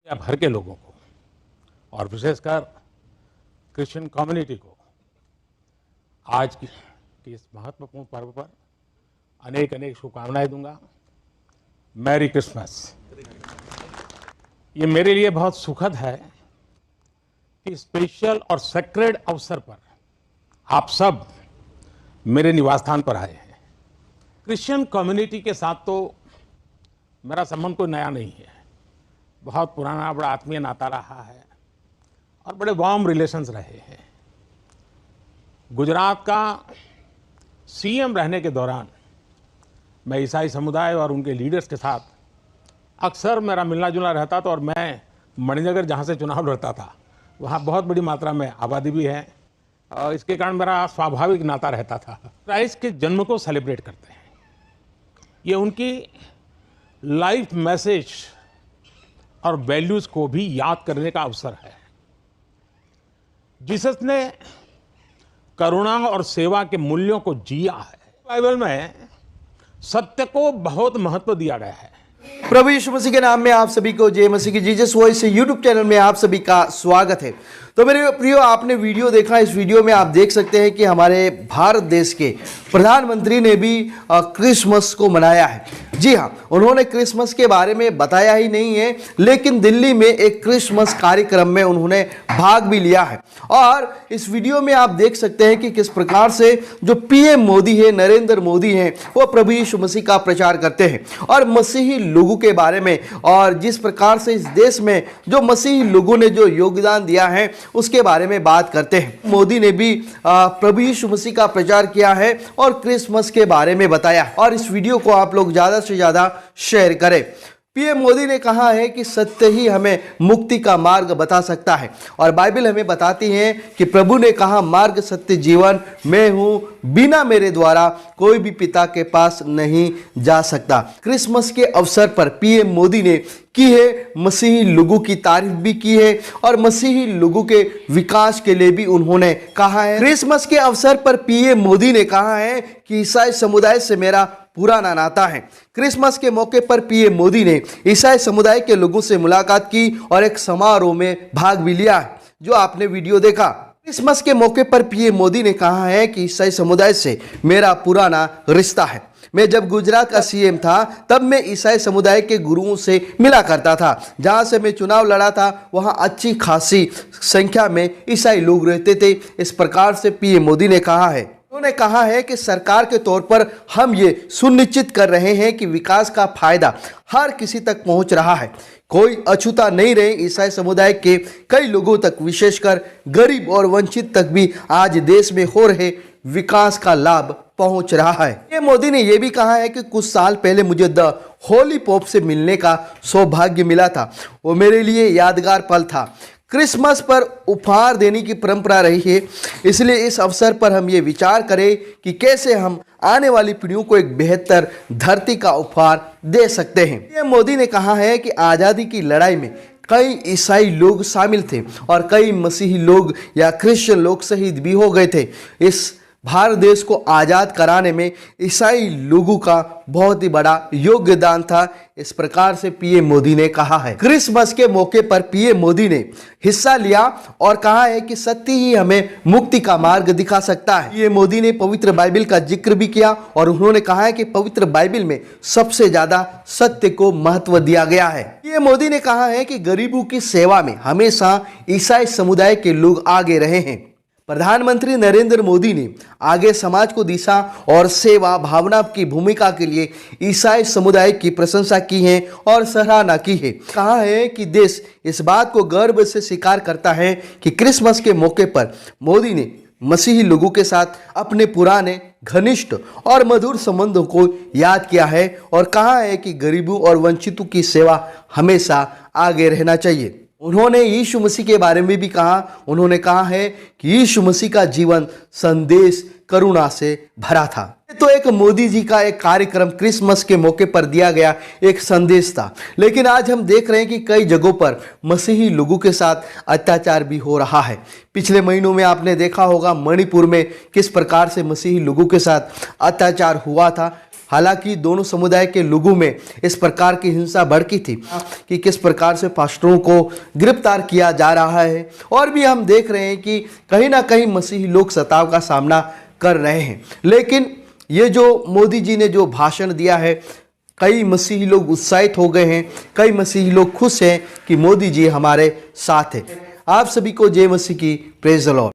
दुनिया भर के लोगों को और विशेषकर क्रिश्चियन कम्युनिटी को आज की इस महत्वपूर्ण पर्व पर अनेक अनेक शुभकामनाएं दूंगा। Merry Christmas. ये मेरे लिए बहुत सुखद है कि स्पेशल और सेक्रेड अवसर पर आप सब मेरे निवास स्थान पर आए हैं। क्रिश्चियन कम्युनिटी के साथ तो मेरा संबंध कोई नया नहीं है, बहुत पुराना बड़ा आत्मीय नाता रहा है और बड़े वार्म रिलेशंस रहे हैं। गुजरात का सीएम रहने के दौरान मैं ईसाई समुदाय और उनके लीडर्स के साथ अक्सर मेरा मिलना जुलना रहता था और मैं मणिनगर जहाँ से चुनाव लड़ता था वहाँ बहुत बड़ी मात्रा में आबादी भी है और इसके कारण मेरा स्वाभाविक नाता रहता था। क्राइस्ट के जन्म को सेलिब्रेट करते हैं, ये उनकी लाइफ मैसेज और वैल्यूज़ को भी याद करने का अवसर है। जीसस ने करुणा और सेवा के मूल्यों को जिया है। बाइबल में सत्य को बहुत महत्व दिया गया है। प्रभु यीशु मसीह के नाम में आप सभी को जय मसीह की जीसस वॉइस यूट्यूब चैनल में आप सभी का स्वागत है। तो मेरे प्रियो, आपने वीडियो देखा। इस वीडियो में आप देख सकते हैं कि हमारे भारत देश के प्रधानमंत्री ने भी क्रिसमस को मनाया है। जी हाँ, उन्होंने क्रिसमस के बारे में बताया ही नहीं है, लेकिन दिल्ली में एक क्रिसमस कार्यक्रम में उन्होंने भाग भी लिया है। और इस वीडियो में आप देख सकते हैं कि किस प्रकार से जो पीएम मोदी है, नरेंद्र मोदी हैं, वो प्रभु यीशु मसीह का प्रचार करते हैं और मसीही लोगों के बारे में, और जिस प्रकार से इस देश में जो मसीही लोगों ने जो योगदान दिया है उसके बारे में बात करते हैं। मोदी ने भी प्रभु यीशु मसीह का प्रचार किया है और क्रिसमस के बारे में बताया। और इस वीडियो को आप लोग ज्यादा से ज्यादा शेयर करें। पीएम मोदी ने कहा है कि सत्य ही हमें मुक्ति का मार्ग बता सकता है और बाइबल हमें बताती है कि प्रभु ने कहा, मार्ग सत्य जीवन मैं हूं, बिना मेरे द्वारा कोई भी पिता के पास नहीं जा सकता। क्रिसमस के अवसर पर पीएम मोदी ने की है मसीही लोगों की तारीफ भी की है और मसीही लोगों के विकास के लिए भी उन्होंने कहा है। क्रिसमस के अवसर पर पीएम मोदी ने कहा है कि ईसाई समुदाय से मेरा पुराना नाता है। क्रिसमस के मौके पर पीएम मोदी ने ईसाई समुदाय के लोगों से मुलाकात की और एक समारोह में भाग भी लिया है, जो आपने वीडियो देखा। क्रिसमस के मौके पर पीएम मोदी ने कहा है कि ईसाई समुदाय से मेरा पुराना रिश्ता है। मैं जब गुजरात का सीएम था तब मैं ईसाई समुदाय के गुरुओं से मिला करता था। जहां से मैं चुनाव लड़ा था वहां अच्छी खासी संख्या में ईसाई लोग रहते थे। इस प्रकार से पीएम मोदी ने कहा है। उन्होंने कहा है कि सरकार के तौर पर हम ये सुनिश्चित कर रहे हैं कि विकास का फायदा हर किसी तक पहुंच रहा है, कोई अछूता नहीं रहे। ईसाई समुदाय के कई लोगों तक, विशेषकर गरीब और वंचित तक भी आज देश में हो रहे विकास का लाभ पहुंच रहा है। ये मोदी ने यह भी कहा है कि कुछ साल पहले मुझे द होली पोप से मिलने का सौभाग्य मिला था, वो मेरे लिए यादगार पल था। क्रिसमस पर उपहार देने की परंपरा रही है, इसलिए इस अवसर पर हम ये विचार करें कि कैसे हम आने वाली पीढ़ियों को एक बेहतर धरती का उपहार दे सकते हैं। पीएम मोदी ने कहा है कि आज़ादी की लड़ाई में कई ईसाई लोग शामिल थे और कई मसीही लोग या क्रिश्चियन लोग शहीद भी हो गए थे। इस भारत देश को आज़ाद कराने में ईसाई लोगों का बहुत ही बड़ा योगदान था। इस प्रकार से पीएम मोदी ने कहा है। क्रिसमस के मौके पर पीएम मोदी ने हिस्सा लिया और कहा है कि सत्य ही हमें मुक्ति का मार्ग दिखा सकता है। पीएम मोदी ने पवित्र बाइबल का जिक्र भी किया और उन्होंने कहा है कि पवित्र बाइबल में सबसे ज्यादा सत्य को महत्व दिया गया है। पीएम मोदी ने कहा है कि गरीबों की सेवा में हमेशा ईसाई समुदाय के लोग आगे रहे हैं। प्रधानमंत्री नरेंद्र मोदी ने आगे समाज को दिशा और सेवा भावना की भूमिका के लिए ईसाई समुदाय की प्रशंसा की है और सराहना की है। कहा है कि देश इस बात को गर्व से स्वीकार करता है कि क्रिसमस के मौके पर मोदी ने मसीही लोगों के साथ अपने पुराने घनिष्ठ और मधुर संबंधों को याद किया है और कहा है कि गरीबों और वंचितों की सेवा हमेशा आगे रहना चाहिए। उन्होंने यीशु मसीह के बारे में भी कहा। उन्होंने कहा है कि यीशु मसीह का जीवन संदेश करुणा से भरा था। तो एक मोदी जी का एक कार्यक्रम क्रिसमस के मौके पर दिया गया एक संदेश था, लेकिन आज हम देख रहे हैं कि कई जगहों पर मसीही लोगों के साथ अत्याचार भी हो रहा है। पिछले महीनों में आपने देखा होगा मणिपुर में किस प्रकार से मसीही लोगों के साथ अत्याचार हुआ था। हालांकि दोनों समुदाय के लोगों में इस प्रकार की हिंसा भड़की थी कि किस प्रकार से पास्टरों को गिरफ्तार किया जा रहा है। और भी हम देख रहे हैं कि कहीं ना कहीं मसीही लोग सताव का सामना कर रहे हैं। लेकिन ये जो मोदी जी ने जो भाषण दिया है, कई मसीही लोग उत्साहित हो गए हैं, कई मसीही लोग खुश हैं कि मोदी जी हमारे साथ हैं। आप सभी को जय मसीह की, प्रेज द लॉर्ड।